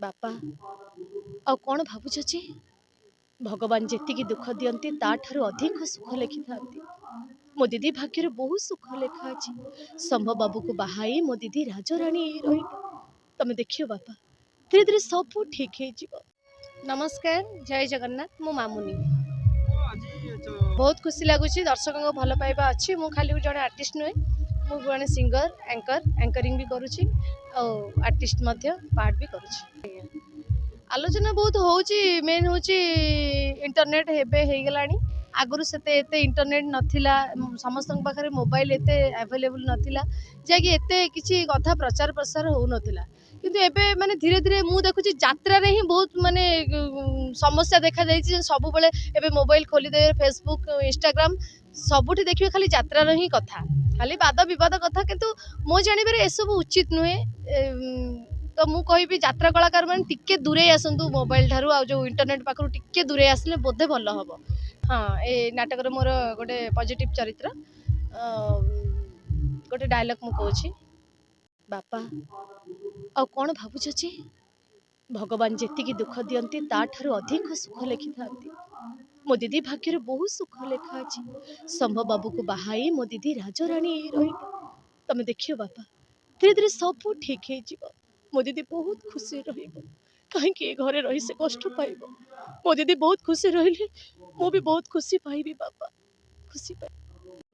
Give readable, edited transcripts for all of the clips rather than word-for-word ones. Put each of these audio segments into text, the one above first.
बापा आ कौन भावुच जे भगवान जेतिकी दुख दियंती ताठारु अधिक सुख लिखि थांती। मो दीदी भाग्य बहुत सुख लेखा अछि। शंभ बाबू को बाहाई मो दीदी राजराणी रही। तमे देखियो बापा धीरे धीरे सब ठीक हो। नमस्कार, जय जगन्नाथ। मो मामुनी बहुत खुशी लगुच दर्शकों को भल पाइबा अच्छी। मु खाली जड़े आर्टिस्ट नुहे, मु जड़े सिंगर एंकरिंग भी करुच्ची आर्टिस्ट पार्ट भी करुच्ची। आलोचना बहुत होची। मेन होची इंटरनेट हेबे हो गलानी। आगुरु सेते एते इंटरनेट नथिला, समस्त पाखरे मोबाइल एते अवेलेबल नथिला जे कि एते किछि कथा प्रचार प्रसार हो नथिला। किंतु एबे माने धीरे धीरे मु देखुची यात्रा रे ही बहुत माने समस्या देखा जायछि। सब बेले एबे मोबाइल खोली दे, फेसबुक इंस्टाग्राम सबुठी देखिबे खाली यात्रा रे ही कथा, खाली वाद विवाद कथा। किंतु मो जानिबारे ए सब उचित नुहे। तो मु कहबी यात्रा कलाकार माने टिके दूरे आसंतु मोबाइल ठारू आ जो इंटरनेट पाखरु टिके दूरे आसले बोधे भल हबो। हाँ, ए नाटक रे मोर गोटे पॉजिटिव चरित्र गोटे डायलॉग मु कहूची। बापा आ कौन भावुच जे भगवान जेतिकी दुख दियंती ताठारु अधिक सुख लिखि थांती। मो दीदी भाग्य बहुत सुख लेखा अछि। शंभ बाबू को बाहाई मो दीदी राजराणी रही। तमे देखियो बापा धीरे धीरे सब ठीक हो। मो दीदी बहुत खुशी रहिबो। कहीं घरे रही से कष्ट पाइबो। मो दीदी बहुत खुशी रही, मु भी बहुत खुशी पाइबी बापा, खुशी पाइ।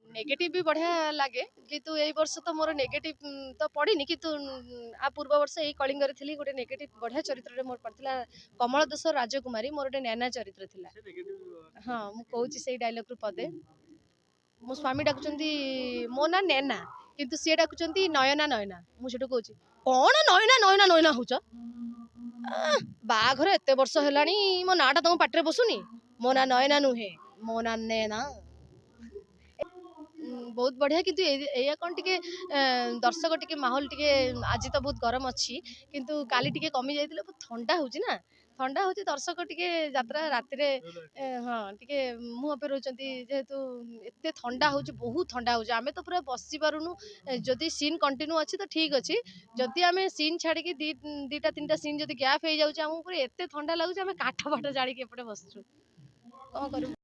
नेगेटिव भी बढ़िया लगे किंतु एई वर्ष तो मोर नेगेटिव तो पड़ीनी। किंतु आ पूर्व वर्ष एई कलिंग रे थिली गोटे नेगेटिव बढ़िया चरित्र रे मोर पड़थिला। कमल दस राजकुमारी मोर गोटे नैना चरित्र थिला। हाँ, मु कहूची सेई डायलॉग रु पदे। मो स्वामी डाकुचंती मो ना नैना, किंतु से डाकुचंती नयना नयना। मु सेटु कहूची कौन नयना नयना नयना होच। बाघर एते वर्ष हेलानी मो नाटा तुम पाटरे बसुनी। मो ना नयना नुहे, मो ना नैना। बहुत बढ़िया। किंतु एया कौन टिके दर्शक टिके माहौल टिके आज तो बहुत गरम अच्छी। किंतु काली टिके कमी जाइतिले बहुत ठंडा होची ना, ठंडा होची। दर्शक टिके यात्रा राति रे हाँ टिके मुह पे रहउचंती जेहेतु एते ठंडा होची, बहुत ठंडा होची। आमे तो पूरा बसी पारुनु। जदि सीन कंटिन्यू अछि तो ठीक अछि। जदि आमे सीन छाड़ी की दीटा तीनटा सीन जदि गैप हो जाउची, हमहु पूरा एते ठंडा लागुची। आमे काठ फाट जाड़ी के एपटे बसछु, कौन करू।